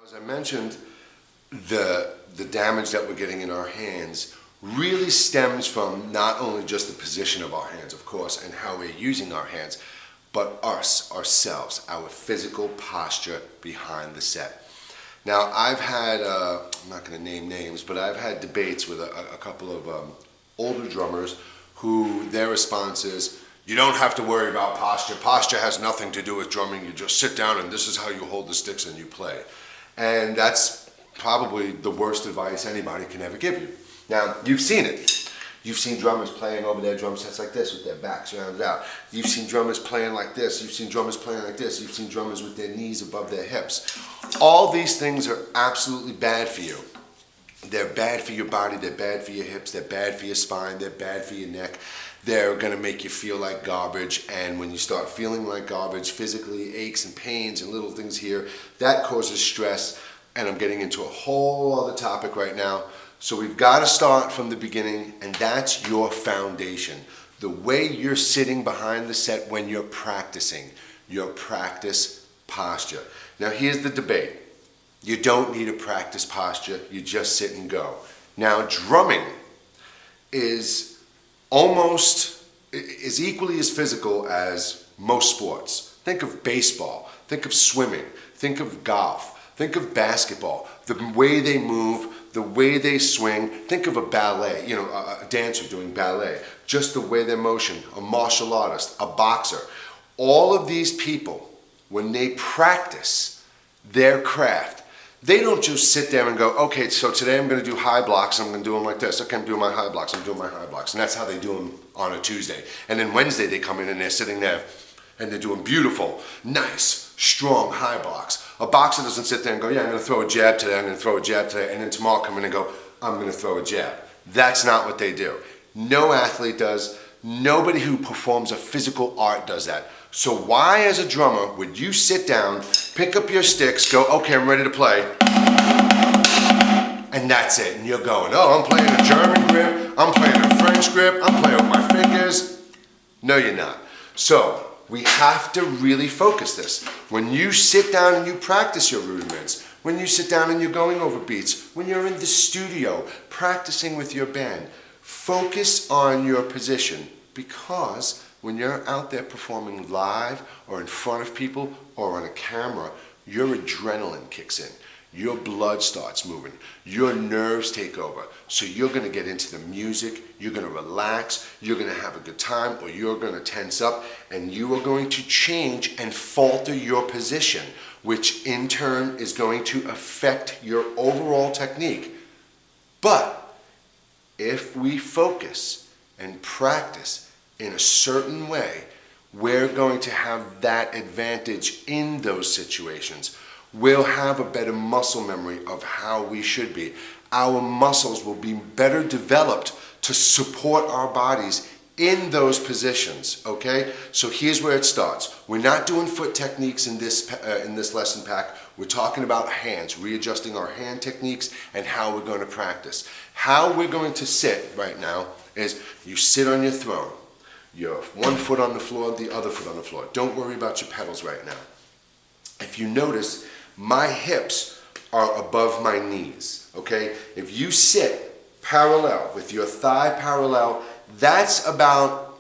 As I mentioned, the damage that we're getting in our hands really stems from not only just the position of our hands, of course, and how we're using our hands, but ourselves, our physical posture behind the set. Now, I've had, I'm not going to name names, but I've had debates with a couple of older drummers who their response is, you don't have to worry about posture. Posture has nothing to do with drumming. You just sit down and this is how you hold the sticks and you play. And that's probably the worst advice anybody can ever give you. Now, you've seen it. You've seen drummers playing over their drum sets like this with their backs rounded out. You've seen drummers playing like this. You've seen drummers playing like this. You've seen drummers with their knees above their hips. All these things are absolutely bad for you. They're bad for your body. They're bad for your hips. They're bad for your spine. They're bad for your neck. They're going to make you feel like garbage. And when you start feeling like garbage, physically, aches and pains and little things here, that causes stress. And I'm getting into a whole other topic right now. So we've got to start from the beginning, and that's your foundation. The way you're sitting behind the set when you're practicing, your practice posture. Now here's the debate. You don't need a practice posture, you just sit and go. Now drumming is equally as physical as most sports. Think of baseball, think of swimming, think of golf, think of basketball. The way they move, the way they swing, think of a ballet, a dancer doing ballet, just the way they motion, a martial artist, a boxer. All of these people, when they practice their craft, they don't just sit there and go, okay, so today I'm going to do high blocks, I'm going to do them like this. Okay, I'm doing my high blocks, I'm doing my high blocks. And that's how they do them on a Tuesday. And then Wednesday they come in and they're sitting there and they're doing beautiful, nice, strong high blocks. A boxer doesn't sit there and go, yeah, I'm going to throw a jab today, I'm going to throw a jab today, and then tomorrow come in and go, I'm going to throw a jab. That's not what they do. No athlete does. Nobody who performs a physical art does that. So why, as a drummer, would you sit down, pick up your sticks, go, okay, I'm ready to play, and that's it, and you're going, oh, I'm playing a German grip, I'm playing a French grip, I'm playing with my fingers. No, you're not. So we have to really focus this. When you sit down and you practice your rudiments, when you sit down and you're going over beats, when you're in the studio practicing with your band, focus on your position, because when you're out there performing live or in front of people or on a camera, your adrenaline kicks in. Your blood starts moving. Your nerves take over. So you're going to get into the music, you're going to relax, you're going to have a good time, or you're going to tense up, and you are going to change and falter your position, which in turn is going to affect your overall technique. But if we focus and practice in a certain way, we're going to have that advantage in those situations. We'll have a better muscle memory of how we should be. Our muscles will be better developed to support our bodies in those positions, okay? So here's where it starts. We're not doing foot techniques in this lesson pack. We're talking about hands, readjusting our hand techniques and how we're going to practice. How we're going to sit right now is you sit on your throne. You're one foot on the floor, the other foot on the floor. Don't worry about your pedals right now. If you notice, my hips are above my knees, okay? If you sit parallel with your thigh parallel, that's about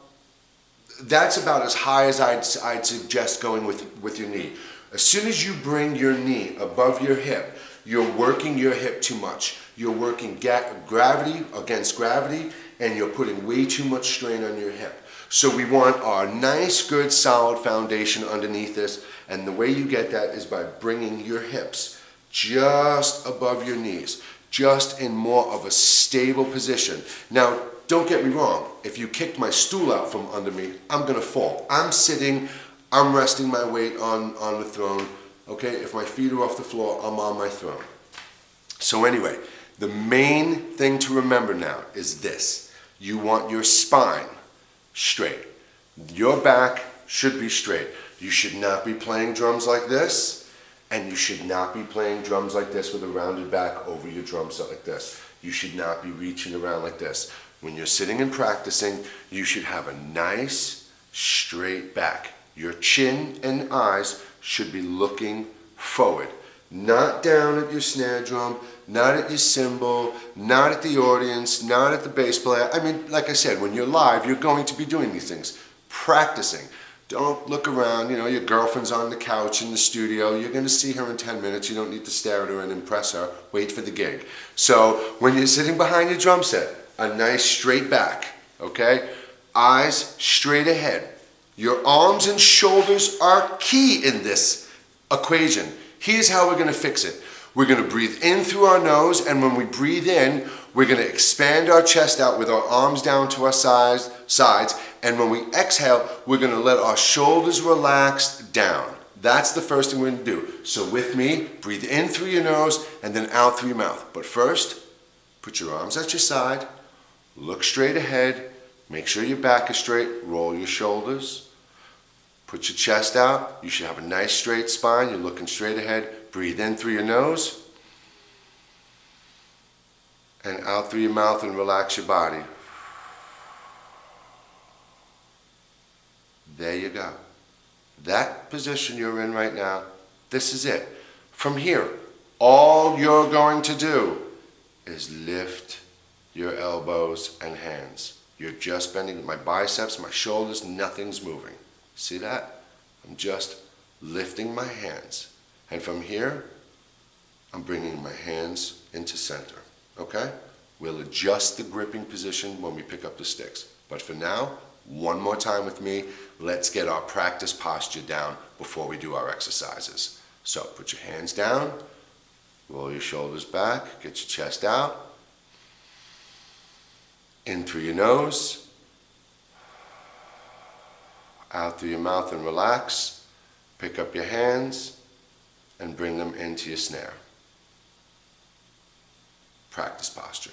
as high as I'd suggest going with your knee. As soon as you bring your knee above your hip, you're working your hip too much. You're working gravity against gravity, and you're putting way too much strain on your hip. So we want our nice, good, solid foundation underneath this, and the way you get that is by bringing your hips just above your knees, just in more of a stable position. Now, don't get me wrong, if you kicked my stool out from under me, I'm gonna fall. I'm sitting, I'm resting my weight on the throne, okay? If my feet are off the floor, I'm on my throne. So anyway, the main thing to remember now is this. You want your spine straight. Your back should be straight. You should not be playing drums like this, and you should not be playing drums like this with a rounded back over your drum set like this. You should not be reaching around like this. When you're sitting and practicing, you should have a nice, straight back. Your chin and eyes should be looking forward. Not down at your snare drum, not at your cymbal, not at the audience, not at the bass player. I mean, like I said, when you're live, you're going to be doing these things. Practicing. Don't look around, your girlfriend's on the couch in the studio. You're going to see her in 10 minutes. You don't need to stare at her and impress her. Wait for the gig. So when you're sitting behind your drum set, a nice straight back, okay? Eyes straight ahead. Your arms and shoulders are key in this equation. Here's how we're going to fix it. We're going to breathe in through our nose, and when we breathe in, we're going to expand our chest out with our arms down to our sides, and when we exhale, we're going to let our shoulders relax down. That's the first thing we're going to do. So with me, breathe in through your nose and then out through your mouth. But first, put your arms at your side, look straight ahead, make sure your back is straight, roll your shoulders. Put your chest out. You should have a nice straight spine. You're looking straight ahead. Breathe in through your nose and out through your mouth and relax your body. There you go. That position you're in right now, this is it. From here, all you're going to do is lift your elbows and hands. You're just bending my biceps, my shoulders, nothing's moving. See that? I'm just lifting my hands. And from here, I'm bringing my hands into center. Okay? We'll adjust the gripping position when we pick up the sticks. But for now, one more time with me. Let's get our practice posture down before we do our exercises. So put your hands down, roll your shoulders back, get your chest out. In through your nose. Out through your mouth and relax. Pick up your hands and bring them into your snare. Practice posture.